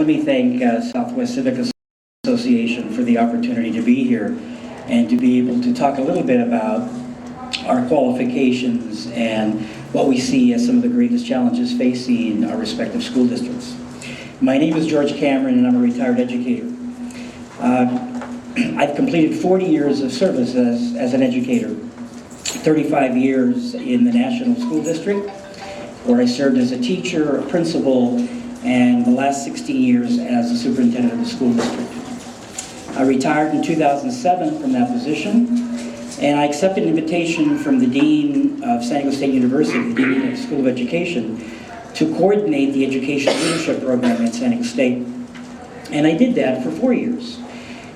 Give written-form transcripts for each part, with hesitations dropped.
let me thank Southwest Civic Association for the opportunity to be here and to be able to talk a little bit about our qualifications and what we see as some of the greatest challenges facing our respective school districts. My name is George Cameron and I'm a retired educator. I've completed 40 years of service as an educator, 35 years in the National School District, where I served as a teacher, a principal, and the last 16 years as the superintendent of the school district. I retired in 2007 from that position, and I accepted an invitation from the Dean of San Diego State University, the Dean of the School of Education, to coordinate the education leadership program at San Diego State. And I did that for 4 years.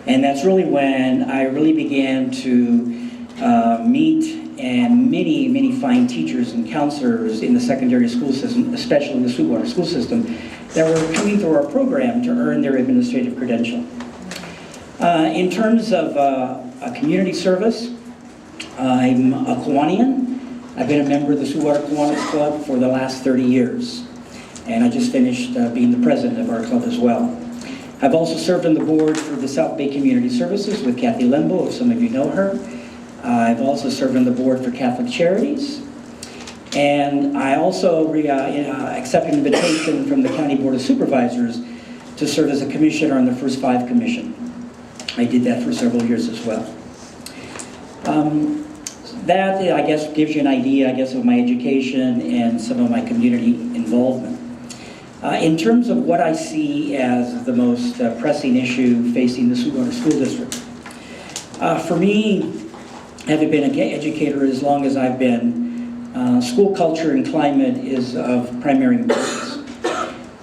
And that's really when I really began to meet and many fine teachers and counselors in the secondary school system, especially in the Sweetwater school system, that were coming through our program to earn their administrative credential. In terms of community service, I'm a Kiwanian. I've been a member of the Sweetwater Kiwanis Club for the last 30 years. And I just finished being the president of our club as well. I've also served on the board for the South Bay Community Services with Kathy Lembo, if some of you know her. I've also served on the board for Catholic Charities. And I also accepted an invitation from the County Board of Supervisors to serve as a commissioner on the First Five Commission. I did that for several years as well. That, I guess, gives you an idea, of my education and some of my community involvement. In terms of what I see as the most pressing issue facing the Sweetwater School District, for me, having been an educator as long as I've been, school culture and climate is of primary importance.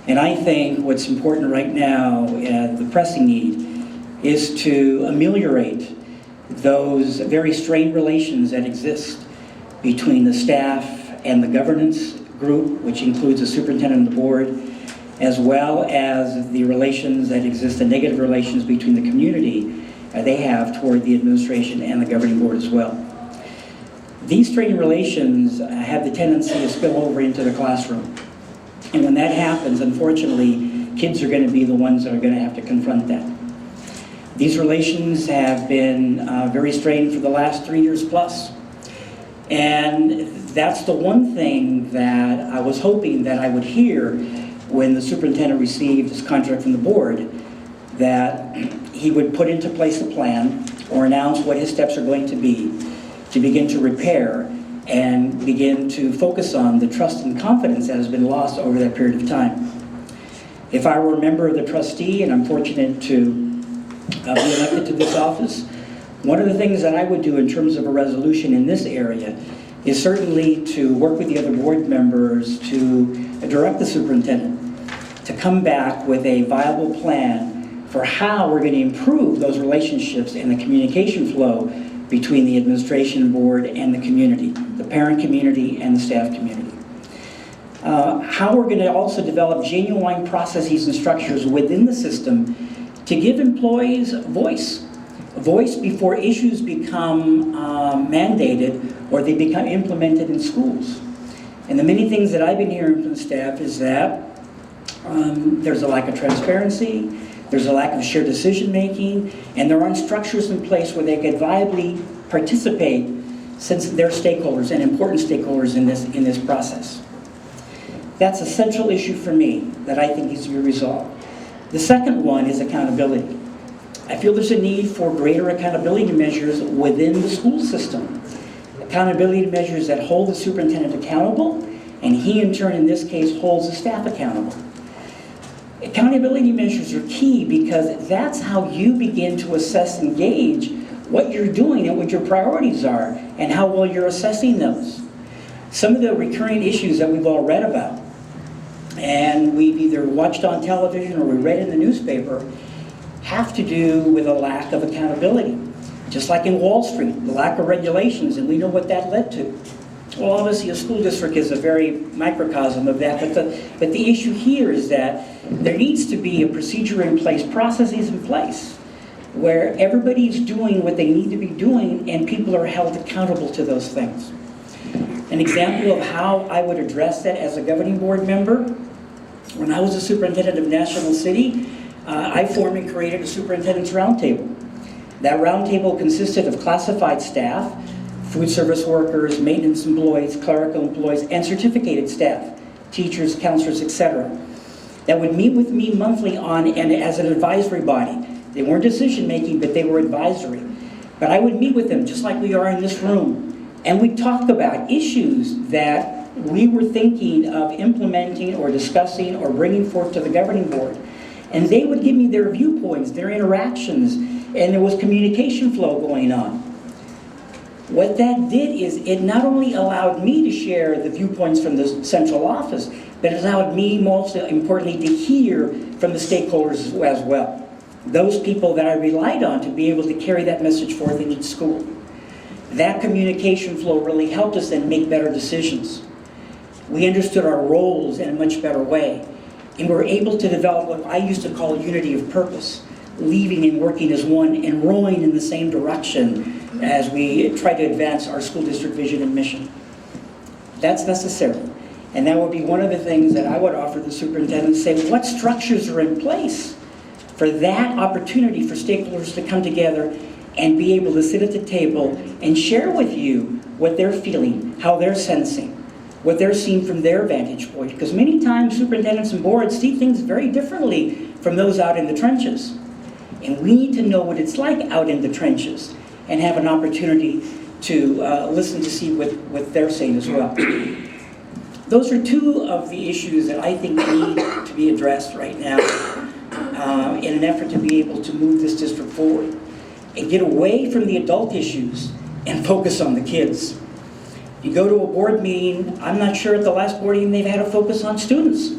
And I think what's important right now, the pressing need, is to ameliorate those very strained relations that exist between the staff and the governance group, which includes the superintendent and the board, as well as the relations that exist, the negative relations between the community they have toward the administration and the governing board as well. These strained relations have the tendency to spill over into the classroom. And when that happens, unfortunately, kids are going to be the ones that are going to have to confront that. These relations have been very strained for the last 3 years plus. And that's the one thing that I was hoping that I would hear when the superintendent received his contract from the board, that he would put into place a plan or announce what his steps are going to be to begin to repair and begin to focus on the trust and confidence that has been lost over that period of time. If I were a member of the trustee, and I'm fortunate to be elected to this office, one of the things that I would do in terms of a resolution in this area is certainly to work with the other board members to direct the superintendent to come back with a viable plan for how we're going to improve those relationships and the communication flow between the administration board and the community, the parent community and the staff community. How we're going to also develop genuine processes and structures within the system to give employees voice before issues become mandated or they become implemented in schools. And the many things that I've been hearing from the staff is that there's a lack of transparency, there's a lack of shared decision-making, and there aren't structures in place where they could viably participate since they're stakeholders and important stakeholders in this process. That's a central issue for me that I think needs to be resolved. The second one is accountability. I feel there's a need for greater accountability measures within the school system. Accountability measures that hold the superintendent accountable, and he in turn, in this case, holds the staff accountable. Accountability measures are key because that's how you begin to assess and gauge what you're doing and what your priorities are and how well you're assessing those. Some of the recurring issues that we've all read about and we've either watched on television or we read in the newspaper have to do with a lack of accountability. Just like in Wall Street, the lack of regulations, and we know what that led to. Well, obviously a school district is a very microcosm of that, but the issue here is that there needs to be a procedure in place, processes in place, where everybody's doing what they need to be doing and people are held accountable to those things. An example of how I would address that as a governing board member When I was a superintendent of National City, I formed and created a superintendent's roundtable. That roundtable consisted of classified staff, food service workers, maintenance employees, clerical employees, and certificated staff, teachers, counselors, etc. That would meet with me monthly and as an advisory body. They weren't decision-making, but they were advisory. But I would meet with them just like we are in this room, and we'd talk about issues that we were thinking of implementing or discussing or bringing forth to the governing board. And they would give me their viewpoints, their interactions, and there was communication flow going on. What that did is it not only allowed me to share the viewpoints from the central office, but it allowed me, most importantly, to hear from the stakeholders as well. Those people that I relied on to be able to carry that message forth in each school. That communication flow really helped us then make better decisions. We understood our roles in a much better way, and we were able to develop what I used to call unity of purpose, leaving and working as one and rowing in the same direction as we try to advance our school district vision and mission. That's necessary, and that would be one of the things that I would offer the superintendent, say what structures are in place for that opportunity for stakeholders to come together and be able to sit at the table and share with you what they're feeling, how they're sensing, what they're seeing from their vantage point. Because many times superintendents and boards see things very differently from those out in the trenches. And we need to know what it's like out in the trenches and have an opportunity to listen to see what they're saying as well. Those are two of the issues that I think need to be addressed right now in an effort to be able to move this district forward and get away from the adult issues and focus on the kids. You go to a board meeting, I'm not sure at the last board meeting they've had a focus on students.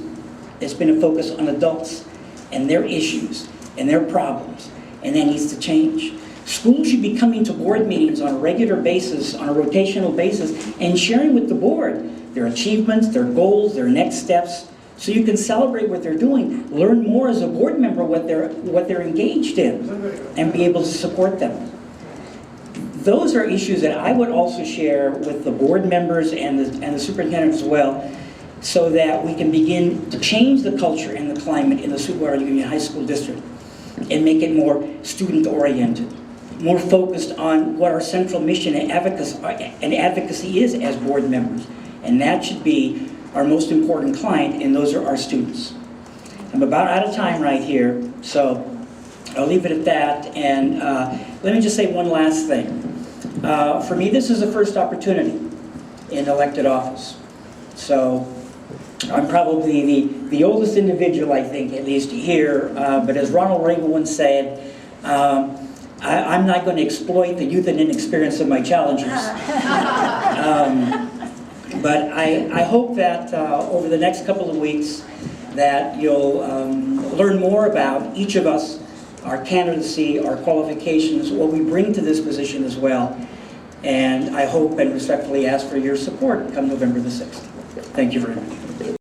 It's been a focus on adults and their issues and their problems, and that needs to change. Schools should be coming to board meetings on a regular basis, on a rotational basis, and sharing with the board their achievements, their goals, their next steps, so you can celebrate what they're doing, learn more as a board member what they're engaged in, and be able to support them. Those are issues that I would also share with the board members and the superintendent as well, so that we can begin to change the culture and the climate in the Sweetwater Union High School District and make it more student-oriented, more focused on what our central mission and advocacy is as board members. And that should be our most important client, and those are our students. I'm about out of time right here, so I'll leave it at that. And let me just say one last thing. For me, this is the first opportunity in elected office. So I'm probably the oldest individual, I think, at least here. But as Ronald Reagan once said, I'm not going to exploit the youth and inexperience of my challengers. But I hope that over the next couple of weeks that you'll learn more about each of us, our candidacy, our qualifications, what we bring to this position as well. And I hope and respectfully ask for your support come November the 6th. Thank you very much.